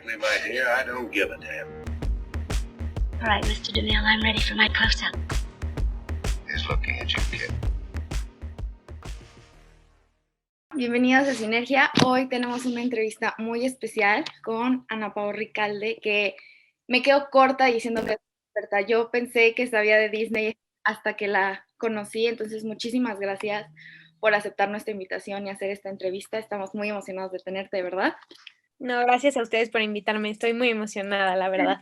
Frankly, my dear, I don't give a damn. All right, Mr. DeMille, I'm ready for my close-up. He's looking at you, kid. Bienvenidos a Sinergia. Hoy tenemos una entrevista muy especial con Ana Pao Ricalde, que me quedo corta diciendo que es experta. Yo pensé que sabía de Disney hasta que la conocí, entonces muchísimas gracias por aceptar nuestra invitación y hacer esta entrevista. Estamos muy emocionados de tenerte, ¿verdad? No, gracias a ustedes por invitarme. Estoy muy emocionada, la verdad.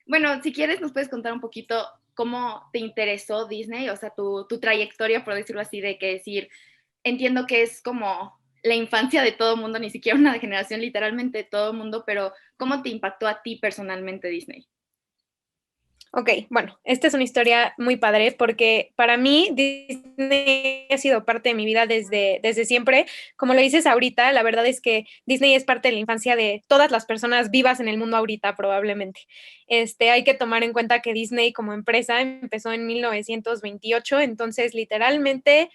Bueno, si quieres nos puedes contar un poquito cómo te interesó Disney, o sea, tu trayectoria, por decirlo así, de que decir, entiendo que es como la infancia de todo mundo, ni siquiera una generación, literalmente de todo mundo, pero ¿cómo te impactó a ti personalmente Disney? Ok, bueno, esta es una historia muy padre porque para mí Disney ha sido parte de mi vida desde siempre. Como lo dices ahorita, la verdad es que Disney es parte de la infancia de todas las personas vivas en el mundo ahorita, probablemente. Hay que tomar en cuenta que Disney como empresa empezó en 1928, entonces literalmente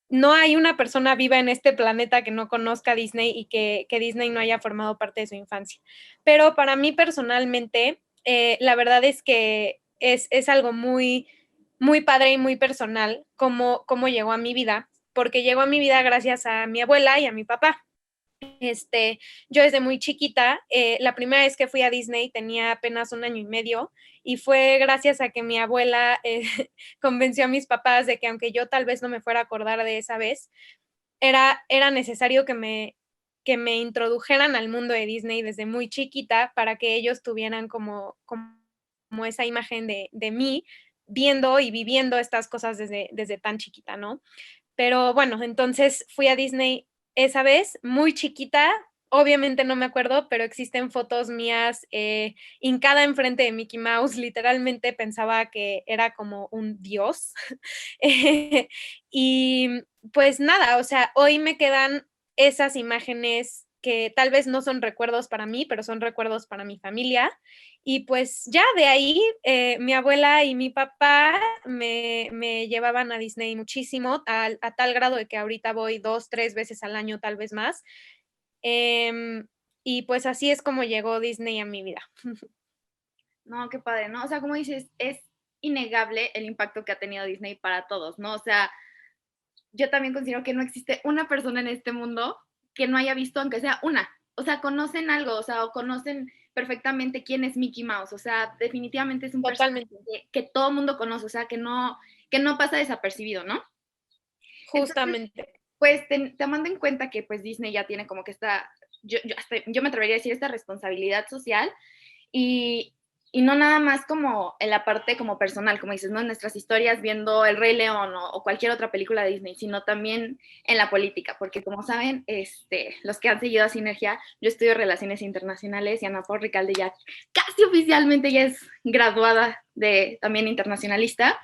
no hay una persona viva en este planeta que no conozca a Disney y que Disney no haya formado parte de su infancia. Pero para mí personalmente, la verdad es que es algo muy, muy padre y muy personal cómo llegó a mi vida, porque llegó a mi vida gracias a mi abuela y a mi papá. Yo desde muy chiquita, la primera vez que fui a Disney tenía apenas 1 año y medio y fue gracias a que mi abuela convenció a mis papás de que aunque yo tal vez no me fuera a acordar de esa vez, era necesario que me introdujeran al mundo de Disney desde muy chiquita para que ellos tuvieran como esa imagen de mí viendo y viviendo estas cosas desde tan chiquita, ¿no? Pero bueno, entonces fui a Disney esa vez, muy chiquita, obviamente no me acuerdo, pero existen fotos mías hincada enfrente de Mickey Mouse, literalmente pensaba que era como un dios. Y pues nada, o sea, hoy me quedan esas imágenes que tal vez no son recuerdos para mí, pero son recuerdos para mi familia. Y pues ya de ahí, mi abuela y mi papá me llevaban a Disney muchísimo, a tal grado de que ahorita voy 2, 3 veces al año, tal vez más. Y pues así es como llegó Disney a mi vida. No, qué padre, ¿no? O sea, como dices, es innegable el impacto que ha tenido Disney para todos, ¿no? O sea, yo también considero que no existe una persona en este mundo que no haya visto, aunque sea una. O sea, conocen algo, o sea, o conocen perfectamente quién es Mickey Mouse. O sea, definitivamente es un personaje Totalmente, que todo el mundo conoce, o sea, que no pasa desapercibido, ¿no? Entonces, justamente. pues tomando en cuenta que pues Disney ya tiene como que yo me atrevería a decir esta responsabilidad social y, y no nada más como en la parte como personal, como dices, ¿no? En nuestras historias viendo El Rey León o cualquier otra película de Disney, sino también en la política, porque como saben, los que han seguido a Sinergia, yo estudio Relaciones Internacionales y Ana Pao Ricalde ya casi oficialmente ya es graduada de también internacionalista.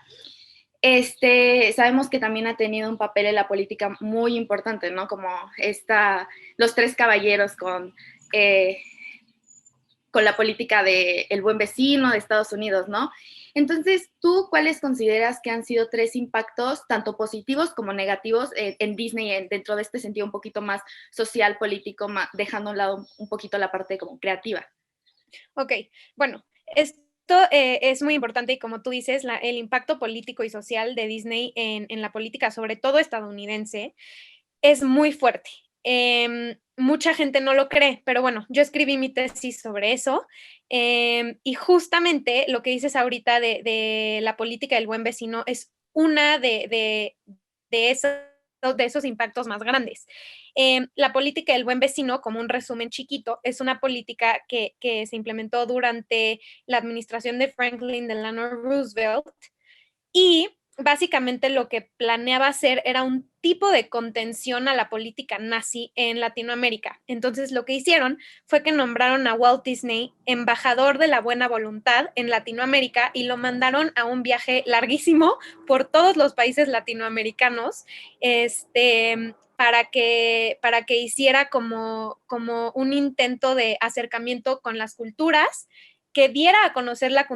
Sabemos que también ha tenido un papel en la política muy importante, ¿no? Como los tres caballeros con la política de el buen vecino de Estados Unidos, ¿no? Entonces, ¿tú cuáles consideras que han sido tres impactos, tanto positivos como negativos, en Disney, dentro de este sentido un poquito más social, político, dejando a un lado un poquito la parte como creativa? Ok, bueno, esto es muy importante y como tú dices, el impacto político y social de Disney en la política, sobre todo estadounidense, es muy fuerte. Mucha gente no lo cree, pero bueno, yo escribí mi tesis sobre eso y justamente lo que dices ahorita de la política del buen vecino es una de esos, de esos impactos más grandes. La política del buen vecino, como un resumen chiquito, es una política que se implementó durante la administración de Franklin Delano Roosevelt y básicamente lo que planeaba hacer era un tipo de contención a la política nazi en Latinoamérica. Entonces lo que hicieron fue que nombraron a Walt Disney embajador de la buena voluntad en Latinoamérica y lo mandaron a un viaje larguísimo por todos los países latinoamericanos, para que hiciera como un intento de acercamiento con las culturas, que diera a conocer la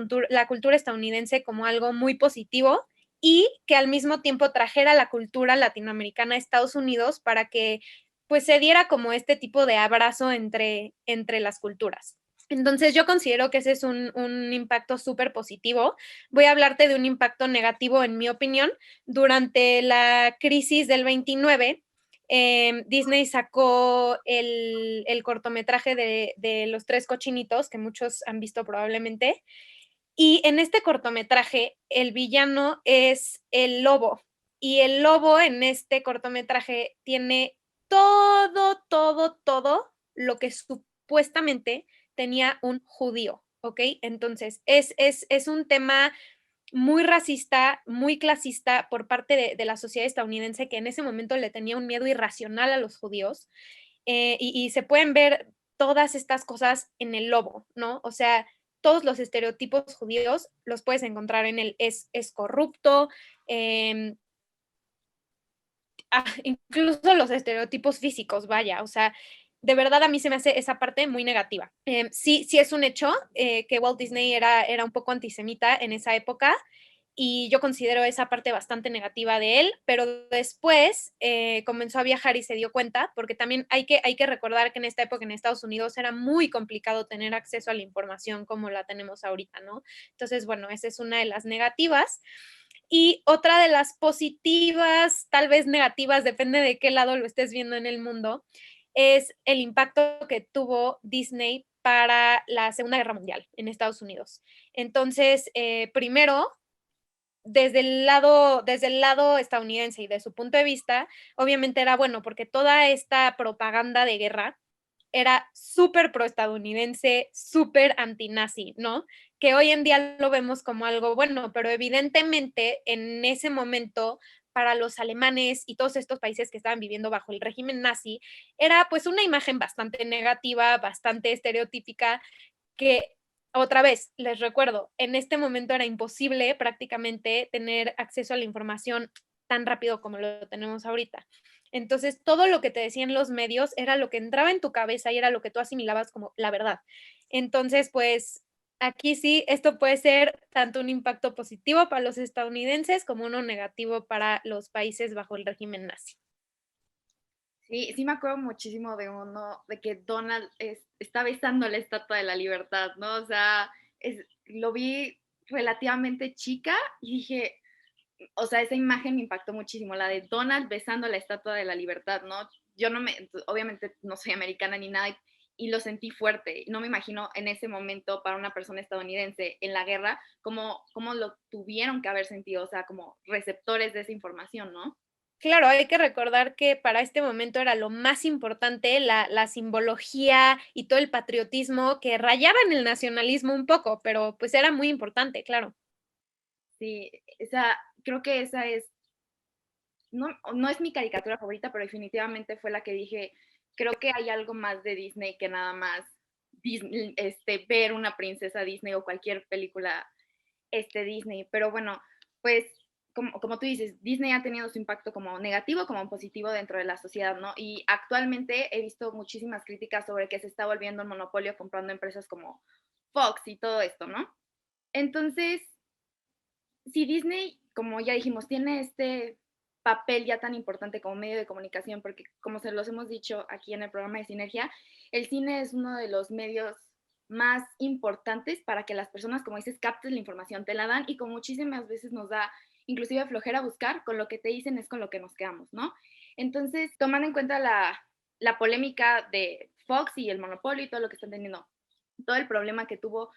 cultura estadounidense como algo muy positivo y que al mismo tiempo trajera la cultura latinoamericana a Estados Unidos para que pues se diera como este tipo de abrazo entre las culturas. Entonces yo considero que ese es un impacto súper positivo. Voy a hablarte de un impacto negativo, en mi opinión. Durante la crisis del 29, Disney sacó el cortometraje de Los Tres Cochinitos, que muchos han visto probablemente. Y en este cortometraje, el villano es el lobo. Y el lobo en este cortometraje tiene todo lo que supuestamente tenía un judío, ¿ok? Entonces, es un tema muy racista, muy clasista por parte de la sociedad estadounidense, que en ese momento le tenía un miedo irracional a los judíos. Y se pueden ver todas estas cosas en el lobo, ¿no? O sea, todos los estereotipos judíos los puedes encontrar en el es corrupto, incluso los estereotipos físicos, vaya, o sea, de verdad a mí se me hace esa parte muy negativa. Sí, sí es un hecho que Walt Disney era un poco antisemita en esa época, y yo considero esa parte bastante negativa de él, pero después comenzó a viajar y se dio cuenta, porque también hay que recordar que en esta época en Estados Unidos era muy complicado tener acceso a la información como la tenemos ahorita, ¿no? Entonces, bueno, esa es una de las negativas. Y otra de las positivas, tal vez negativas, depende de qué lado lo estés viendo en el mundo, es el impacto que tuvo Disney para la Segunda Guerra Mundial en Estados Unidos. Entonces, primero, desde el lado estadounidense y de su punto de vista, obviamente era bueno porque toda esta propaganda de guerra era súper proestadounidense, súper antinazi, ¿no? Que hoy en día lo vemos como algo bueno, pero evidentemente en ese momento para los alemanes y todos estos países que estaban viviendo bajo el régimen nazi, era pues una imagen bastante negativa, bastante estereotípica, que otra vez, les recuerdo, en este momento era imposible prácticamente tener acceso a la información tan rápido como lo tenemos ahorita. Entonces, todo lo que te decían los medios era lo que entraba en tu cabeza y era lo que tú asimilabas como la verdad. Entonces, pues aquí sí, esto puede ser tanto un impacto positivo para los estadounidenses como uno negativo para los países bajo el régimen nazi. Sí, sí me acuerdo muchísimo de uno, de que Donald está besando la Estatua de la Libertad, ¿no? O sea, lo vi relativamente chica y dije, o sea, esa imagen me impactó muchísimo, la de Donald besando la Estatua de la Libertad, ¿no? Yo no me, obviamente no soy americana ni nada, y lo sentí fuerte. No me imagino en ese momento para una persona estadounidense en la guerra, cómo lo tuvieron que haber sentido, o sea, como receptores de esa información, ¿no? Claro, hay que recordar que para este momento era lo más importante, la simbología y todo el patriotismo que rayaba en el nacionalismo un poco, pero pues era muy importante, claro. Sí, esa, creo que esa es, no es mi caricatura favorita, pero definitivamente fue la que dije, creo que hay algo más de Disney que nada más Disney, ver una princesa Disney o cualquier película Disney. Pero bueno, pues como tú dices, Disney ha tenido su impacto como negativo, como positivo dentro de la sociedad, ¿no? Y actualmente he visto muchísimas críticas sobre que se está volviendo un monopolio comprando empresas como Fox y todo esto, ¿no? Entonces, si Disney, como ya dijimos, tiene este papel ya tan importante como medio de comunicación, porque como se los hemos dicho aquí en el programa de Sinergia, el cine es uno de los medios más importantes para que las personas, como dices, capten la información, te la dan y como muchísimas veces nos da inclusive flojera buscar, con lo que te dicen es con lo que nos quedamos, ¿no? Entonces, tomando en cuenta la polémica de Fox y el monopolio y todo lo que están teniendo, todo el problema que tuvo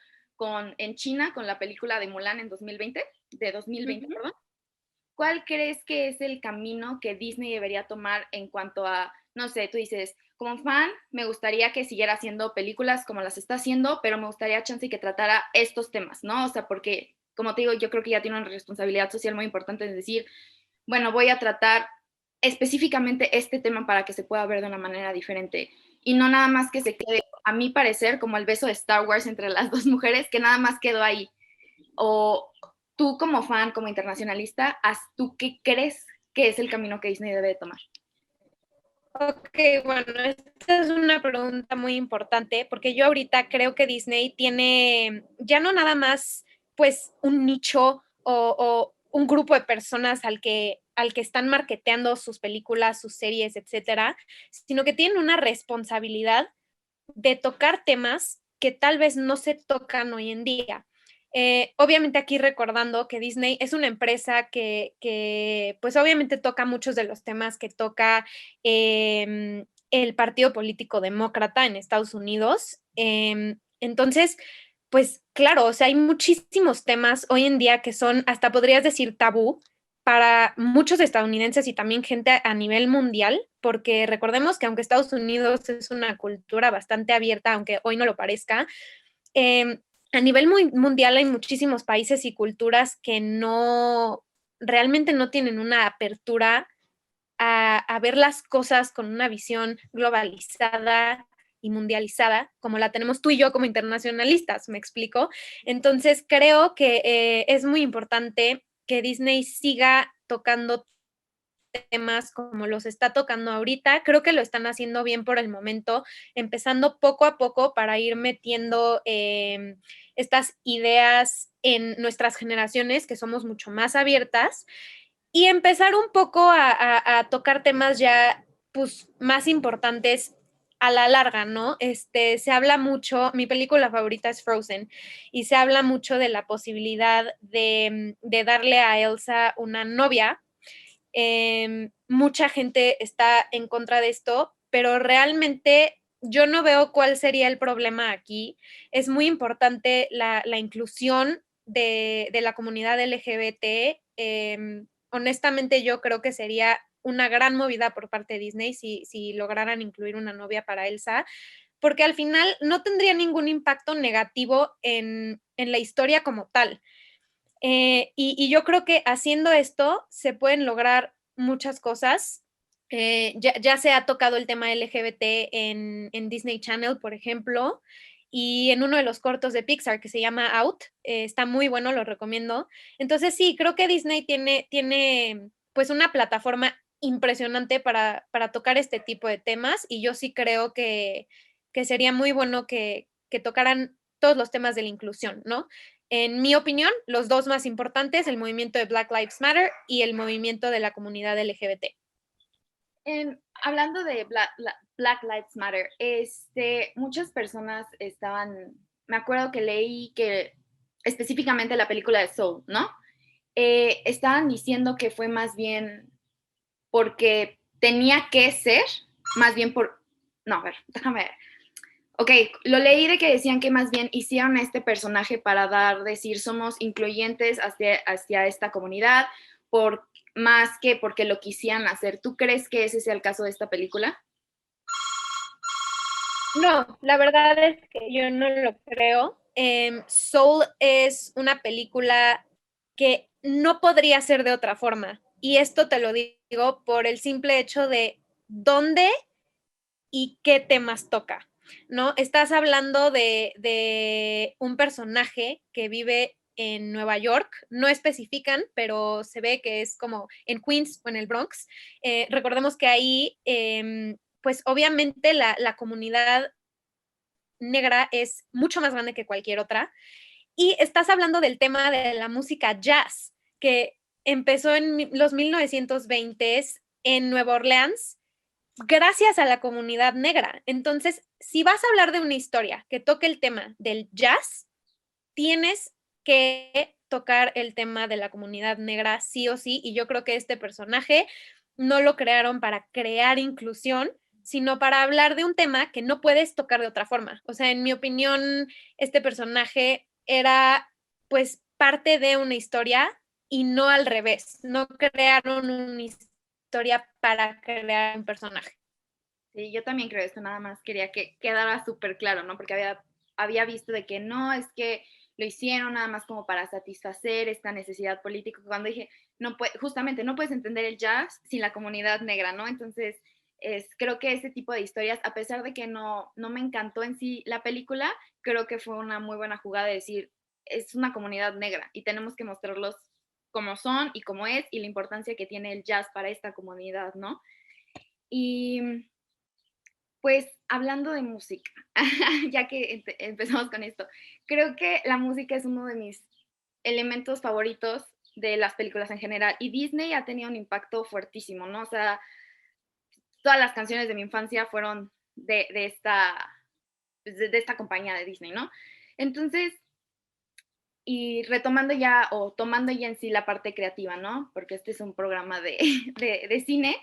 en China con la película de Mulan en 2020, de 2020, Ujú. perdón. ¿Cuál crees que es el camino que Disney debería tomar en cuanto a, no sé, tú dices, como fan, me gustaría que siguiera haciendo películas como las está haciendo, pero me gustaría chance que tratara estos temas, ¿no? O sea, porque, como te digo, yo creo que ya tiene una responsabilidad social muy importante en decir, bueno, voy a tratar específicamente este tema para que se pueda ver de una manera diferente y no nada más que se quede, a mi parecer, como el beso de Star Wars entre las dos mujeres, que nada más quedó ahí. O tú como fan, como internacionalista, ¿tú qué crees que es el camino que Disney debe de tomar? Ok, bueno, esta es una pregunta muy importante porque yo ahorita creo que Disney tiene ya no nada más pues un nicho o un grupo de personas al que están marketeando sus películas, sus series, etcétera, sino que tienen una responsabilidad de tocar temas que tal vez no se tocan hoy en día. Obviamente aquí recordando que Disney es una empresa que pues obviamente toca muchos de los temas que toca el partido político demócrata en Estados Unidos. Entonces, pues claro, o sea, hay muchísimos temas hoy en día que son, hasta podrías decir, tabú para muchos estadounidenses y también gente a nivel mundial, porque recordemos que aunque Estados Unidos es una cultura bastante abierta, aunque hoy no lo parezca, eh, a nivel mundial hay muchísimos países y culturas que no, realmente no tienen una apertura a ver las cosas con una visión globalizada y mundializada, como la tenemos tú y yo como internacionalistas, ¿me explico? Entonces creo que es muy importante que Disney siga tocando temas como los está tocando ahorita. Creo que lo están haciendo bien por el momento, empezando poco a poco para ir metiendo estas ideas en nuestras generaciones, que somos mucho más abiertas, y empezar un poco a tocar temas ya pues, más importantes a la larga, ¿no? Se habla mucho, mi película favorita es Frozen, y se habla mucho de la posibilidad de darle a Elsa una novia. Mucha gente está en contra de esto, pero realmente yo no veo cuál sería el problema aquí. Es muy importante la inclusión de la comunidad LGBT. Honestamente, yo creo que sería una gran movida por parte de Disney si lograran incluir una novia para Elsa, porque al final no tendría ningún impacto negativo en la historia como tal. Y yo creo que haciendo esto se pueden lograr muchas cosas. Ya se ha tocado el tema LGBT en Disney Channel, por ejemplo, y en uno de los cortos de Pixar que se llama Out. Está muy bueno, lo recomiendo. Entonces sí, creo que Disney tiene pues una plataforma impresionante para tocar este tipo de temas, y yo sí creo que sería muy bueno que tocaran todos los temas de la inclusión, ¿no? En mi opinión, los dos más importantes, el movimiento de Black Lives Matter y el movimiento de la comunidad LGBT. Hablando de Black Lives Matter, muchas personas estaban, me acuerdo que leí que específicamente la película de Soul, ¿no? Estaban diciendo que fue más bien porque tenía que ser, más bien por, no, a ver, déjame ver. Ok, lo leí de que decían que más bien hicieron a este personaje para decir, somos incluyentes hacia esta comunidad, por más que porque lo quisieran hacer. ¿Tú crees que ese sea el caso de esta película? No, la verdad es que yo no lo creo. Soul es una película que no podría ser de otra forma. Y esto te lo digo por el simple hecho de dónde y qué temas toca, ¿no? Estás hablando de un personaje que vive en Nueva York, no especifican, pero se ve que es como en Queens o en el Bronx. Recordemos que ahí, pues obviamente la comunidad negra es mucho más grande que cualquier otra. Y estás hablando del tema de la música jazz, que empezó en los 1920 en Nueva Orleans gracias a la comunidad negra. Entonces, si vas a hablar de una historia que toque el tema del jazz, tienes que tocar el tema de la comunidad negra sí o sí, y yo creo que este personaje no lo crearon para crear inclusión, sino para hablar de un tema que no puedes tocar de otra forma. O sea, en mi opinión, este personaje era pues parte de una historia y no al revés. No crearon una historia para crear un personaje. Sí, yo también creo esto, nada más quería que quedara súper claro, ¿no? Porque había visto de que no, es que lo hicieron nada más como para satisfacer esta necesidad política, cuando dije, no justamente no puedes entender el jazz sin la comunidad negra, ¿no? Entonces, creo que ese tipo de historias, a pesar de que no me encantó en sí la película, creo que fue una muy buena jugada de decir, es una comunidad negra y tenemos que mostrarlos como son y como es y la importancia que tiene el jazz para esta comunidad, ¿no? Y pues hablando de música, ya que empezamos con esto, creo que la música es uno de mis elementos favoritos de las películas en general. Y Disney ha tenido un impacto fuertísimo, ¿no? O sea, todas las canciones de mi infancia fueron de esta compañía de Disney, ¿no? Entonces, y retomando ya o tomando ya en sí la parte creativa, ¿no? Porque este es un programa de cine.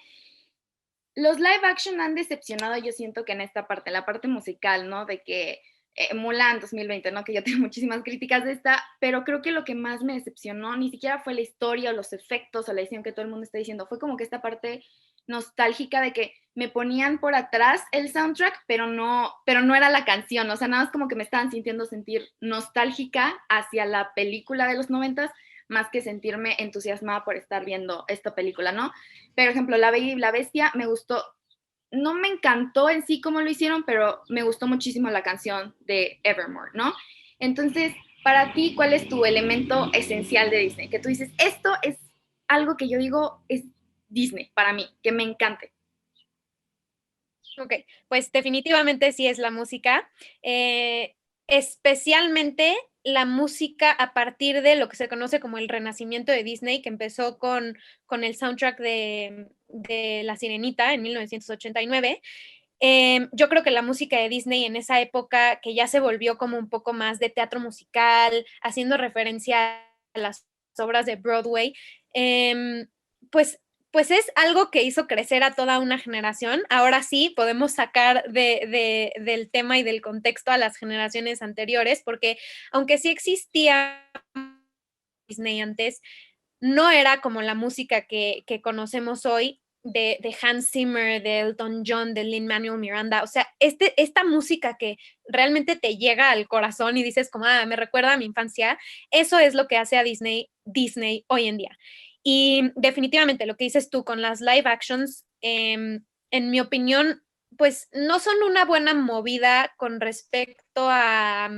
Los live action han decepcionado, yo siento que en esta parte, la parte musical, ¿no? De que Mulan 2020, ¿no? Que yo tengo muchísimas críticas de esta, pero creo que lo que más me decepcionó ni siquiera fue la historia o los efectos o la edición que todo el mundo está diciendo, fue como que esta parte nostálgica de que me ponían por atrás el soundtrack, pero no era la canción, o sea, nada más como que me estaban sintiendo sentir nostálgica hacia la película de los noventas, más que sentirme entusiasmada por estar viendo esta película, ¿no? Por ejemplo, La Bella y la Bestia me gustó, no me encantó en sí cómo lo hicieron, pero me gustó muchísimo la canción de Evermore, ¿no? Entonces, para ti, ¿cuál es tu elemento esencial de Disney? Que tú dices, esto es algo que yo digo es Disney para mí, que me encante. Ok, pues definitivamente sí es la música, especialmente la música a partir de lo que se conoce como el renacimiento de Disney, que empezó con el soundtrack de La Sirenita en 1989. Yo creo que la música de Disney en esa época, que ya se volvió como un poco más de teatro musical, haciendo referencia a las obras de Broadway, pues pues es algo que hizo crecer a toda una generación. Ahora sí podemos sacar del tema y del contexto a las generaciones anteriores, porque aunque sí existía Disney antes, no era como la música que conocemos hoy de Hans Zimmer, de Elton John, de Lin-Manuel Miranda. O sea, esta música que realmente te llega al corazón y dices como, me recuerda a mi infancia, eso es lo que hace a Disney hoy en día. Y definitivamente lo que dices tú con las live actions, en mi opinión, pues no son una buena movida con respecto a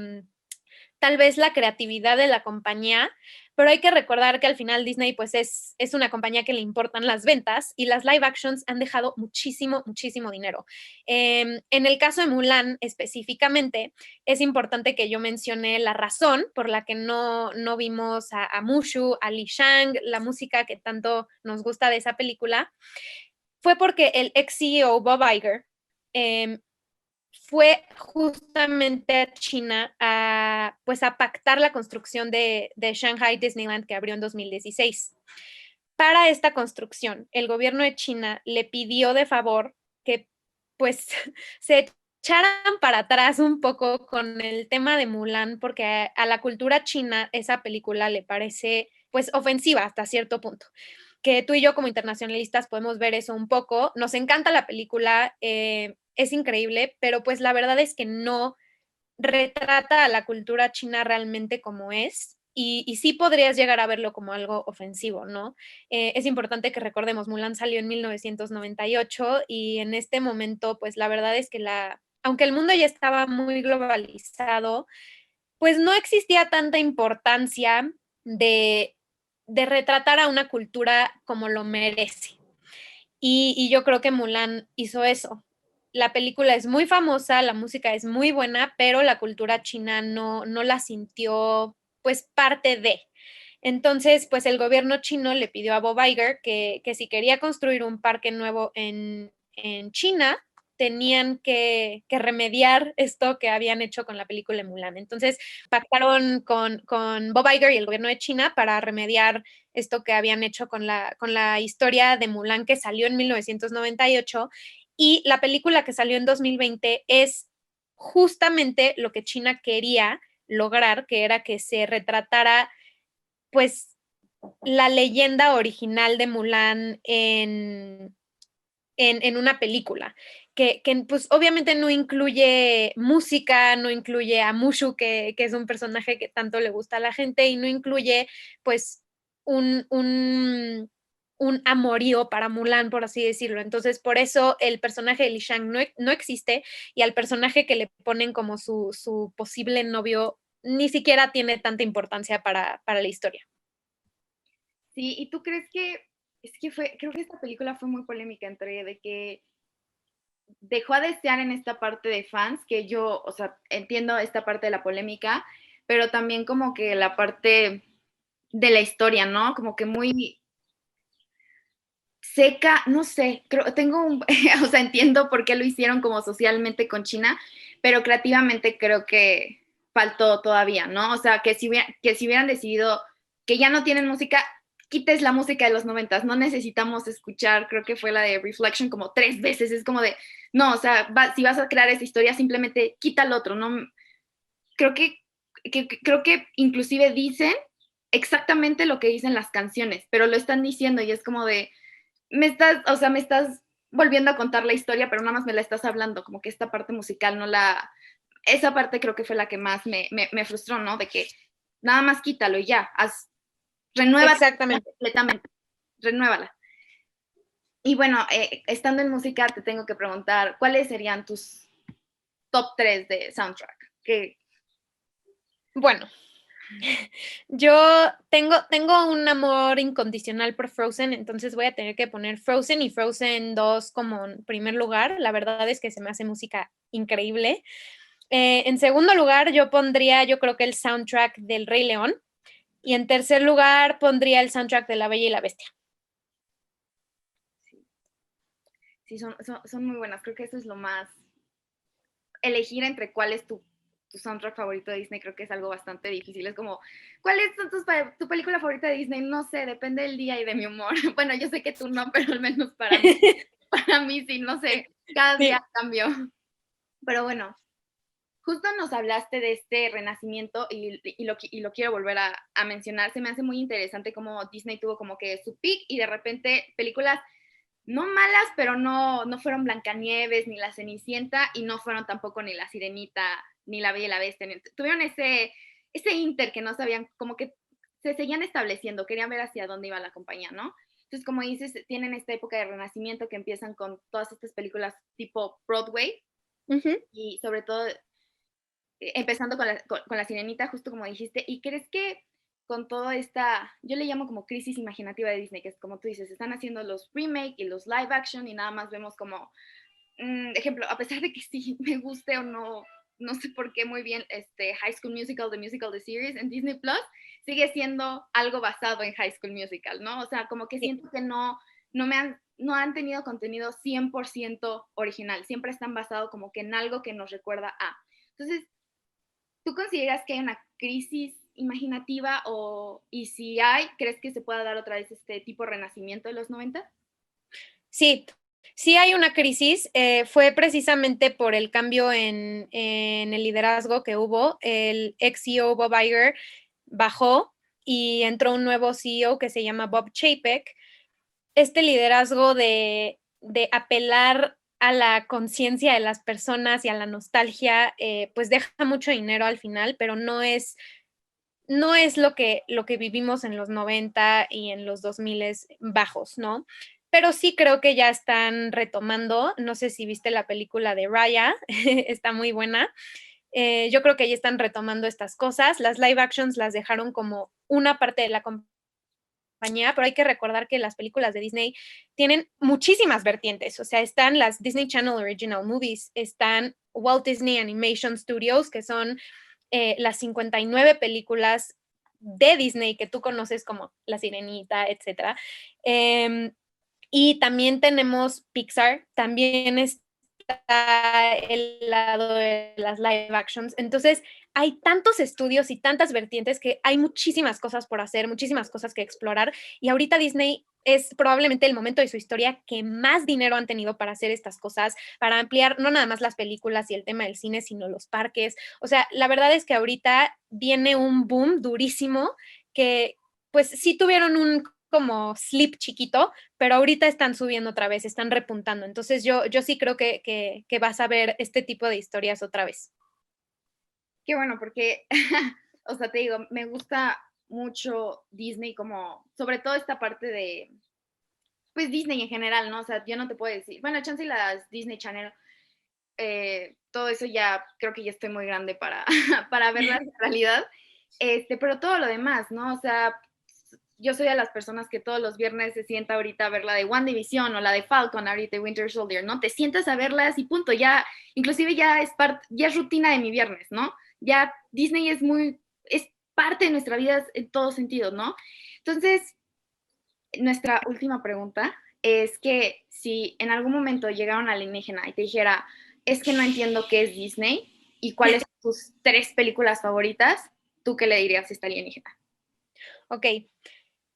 tal vez la creatividad de la compañía, pero hay que recordar que al final Disney pues es una compañía que le importan las ventas y las live actions han dejado muchísimo, muchísimo dinero. En el caso de Mulan específicamente, es importante que yo mencione la razón por la que no vimos a Mushu, a Li Shang, la música que tanto nos gusta de esa película, fue porque el ex CEO Bob Iger fue justamente a China pues a pactar la construcción de Shanghai Disneyland que abrió en 2016. Para esta construcción, el gobierno de China le pidió de favor que pues se echaran para atrás un poco con el tema de Mulan, porque a la cultura china esa película le parece pues ofensiva hasta cierto punto. Que tú y yo como internacionalistas podemos ver eso un poco. Nos encanta la película, es increíble, pero pues la verdad es que no retrata a la cultura china realmente como es. Y sí podrías llegar a verlo como algo ofensivo, ¿no? Es importante que recordemos, Mulan salió en 1998 y en este momento, pues la verdad es que aunque el mundo ya estaba muy globalizado, pues no existía tanta importancia de retratar a una cultura como lo merece. Y yo creo que Mulan hizo eso. La película es muy famosa, la música es muy buena, pero la cultura china no la sintió pues parte de. Entonces, pues el gobierno chino le pidió a Bob Iger que si quería construir un parque nuevo en China, tenían que remediar esto que habían hecho con la película Mulan. Entonces, pactaron con Bob Iger y el gobierno de China para remediar esto que habían hecho con la historia de Mulan que salió en 1998 y la película que salió en 2020 es justamente lo que China quería lograr, que era que se retratara pues la leyenda original de Mulan en una película, que pues obviamente no incluye música, no incluye a Mushu, que es un personaje que tanto le gusta a la gente, y no incluye pues un amorío para Mulan, por así decirlo. Entonces, por eso el personaje de Li Shang no existe y al personaje que le ponen como su posible novio ni siquiera tiene tanta importancia para la historia. Sí, ¿y tú crees que, creo que esta película fue muy polémica entre de que dejó a desear en esta parte de fans, que yo, o sea, entiendo esta parte de la polémica, pero también como que la parte de la historia, ¿no? Como que muy seca, no sé, o sea, entiendo por qué lo hicieron como socialmente con China, pero creativamente creo que faltó todavía, ¿no? O sea, que si hubieran decidido que ya no tienen música, quites la música de los 90, no necesitamos escuchar, creo que fue la de Reflection como 3 veces, es como de, no, o sea, si vas a crear esa historia, simplemente quita el otro, ¿no? Creo creo que inclusive dicen exactamente lo que dicen las canciones, pero lo están diciendo y es como de, me estás volviendo a contar la historia, pero nada más me la estás hablando, como que esta parte musical esa parte creo que fue la que más me frustró, ¿no? De que nada más quítalo y ya, renuévala Exactamente. completamente, renuévala. Y bueno, estando en música, te tengo que preguntar, ¿cuáles serían tus top 3 de soundtrack? Bueno, yo tengo un amor incondicional por Frozen, entonces voy a tener que poner Frozen y Frozen 2 como en primer lugar. La verdad es que se me hace música increíble. En segundo lugar, yo pondría, yo creo que el soundtrack del Rey León. Y en tercer lugar, pondría el soundtrack de La Bella y la Bestia. Sí, son muy buenas. Creo que eso es lo más. Elegir entre cuál es tu soundtrack favorito de Disney creo que es algo bastante difícil. Es como, ¿cuál es tu película favorita de Disney? No sé, depende del día y de mi humor. Bueno, yo sé que tú no, pero al menos para mí sí, no sé, cada día Sí. cambio. Pero bueno, justo nos hablaste de este renacimiento y lo quiero volver a mencionar. Se me hace muy interesante cómo Disney tuvo como que su peak y de repente películas no malas, pero no fueron Blancanieves ni La Cenicienta y no fueron tampoco ni La Sirenita ni La Bella y la Bestia. Tuvieron ese inter que no sabían, como que se seguían estableciendo, querían ver hacia dónde iba la compañía, ¿no? Entonces, como dices, tienen esta época de renacimiento que empiezan con todas estas películas tipo Broadway Ujú. y sobre todo empezando con la Sirenita, justo como dijiste, ¿y crees que con toda esta, yo le llamo como crisis imaginativa de Disney, que es como tú dices, están haciendo los remake y los live action y nada más vemos como, ejemplo, a pesar de que sí me guste o no, no sé por qué muy bien High School Musical, The Musical, The Series en Disney Plus, sigue siendo algo basado en High School Musical, ¿no? O sea, como que Sí. siento que no han tenido contenido 100% original, siempre están basados como que en algo que nos recuerda a. Entonces, ¿tú consideras que hay una crisis imaginativa y si hay, crees que se pueda dar otra vez este tipo de renacimiento de los 90? Sí, sí hay una crisis. Fue precisamente por el cambio en el liderazgo que hubo. El ex CEO Bob Iger bajó y entró un nuevo CEO que se llama Bob Chapek. Este liderazgo de apelar a la conciencia de las personas y a la nostalgia, pues deja mucho dinero al final, pero no es lo que vivimos en los 90 y en los 2000 bajos, ¿no? Pero sí creo que ya están retomando, no sé si viste la película de Raya, está muy buena. Yo creo que ya están retomando estas cosas. Las live actions las dejaron como una parte de la compañía, pero hay que recordar que las películas de Disney tienen muchísimas vertientes, o sea, están las Disney Channel Original Movies, están Walt Disney Animation Studios, que son las 59 películas de Disney que tú conoces como La Sirenita, etcétera. Y también tenemos Pixar, también está el lado de las live actions. Entonces, hay tantos estudios y tantas vertientes que hay muchísimas cosas por hacer, muchísimas cosas que explorar. Y ahorita Disney es probablemente el momento de su historia que más dinero han tenido para hacer estas cosas, para ampliar no nada más las películas y el tema del cine, sino los parques. O sea, la verdad es que ahorita viene un boom durísimo que pues sí tuvieron un como slip chiquito, pero ahorita están subiendo otra vez, están repuntando. Entonces yo sí creo que vas a ver este tipo de historias otra vez. Qué bueno, porque, o sea, te digo, me gusta mucho Disney como, sobre todo esta parte de, pues Disney en general, ¿no? O sea, yo no te puedo decir, bueno, chance y las Disney Channel, todo eso ya, creo que ya estoy muy grande para verlas en realidad, pero todo lo demás, ¿no? O sea, yo soy de las personas que todos los viernes se sienta ahorita a ver la de WandaVision o la de Falcon ahorita de Winter Soldier, ¿no? Te sientas a verlas y punto, ya, inclusive ya es rutina de mi viernes, ¿no? Ya Disney es parte de nuestra vida en todos sentidos, ¿no? Entonces, nuestra última pregunta es que si en algún momento llegara un alienígena y te dijera, es que no entiendo qué es Disney y cuáles son tus 3 películas favoritas, ¿tú qué le dirías a esta alienígena? Ok,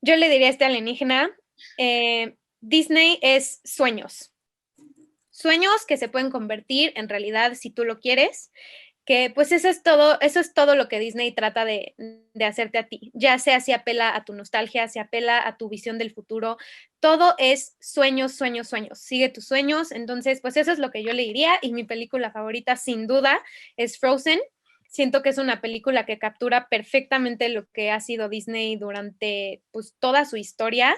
yo le diría a este alienígena, Disney es sueños. Sueños que se pueden convertir en realidad si tú lo quieres, que pues eso es todo lo que Disney trata de hacerte a ti, ya sea si apela a tu nostalgia, si apela a tu visión del futuro, todo es sueños, sueños, sueños, sigue tus sueños, entonces pues eso es lo que yo le diría y mi película favorita sin duda es Frozen. Siento que es una película que captura perfectamente lo que ha sido Disney durante pues toda su historia,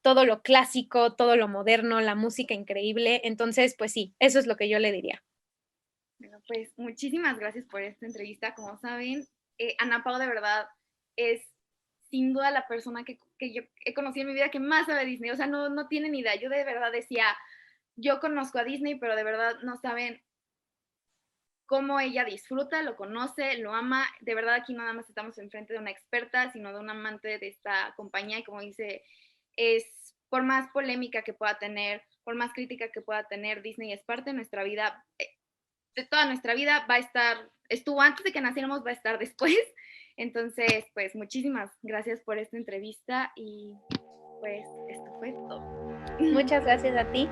todo lo clásico, todo lo moderno, la música increíble, entonces pues sí, eso es lo que yo le diría. Bueno, pues muchísimas gracias por esta entrevista. Como saben, Ana Pao de verdad es sin duda la persona que yo he conocido en mi vida que más sabe de Disney. O sea, no tienen idea. Yo de verdad decía, yo conozco a Disney, pero de verdad no saben cómo ella disfruta, lo conoce, lo ama. De verdad aquí no nada más estamos enfrente de una experta, sino de un amante de esta compañía y como dice, es por más polémica que pueda tener, por más crítica que pueda tener, Disney es parte de nuestra vida, de toda nuestra vida, va a estar, estuvo antes de que naciéramos, va a estar después. Entonces, pues muchísimas gracias por esta entrevista y pues esto fue todo. Muchas gracias a ti.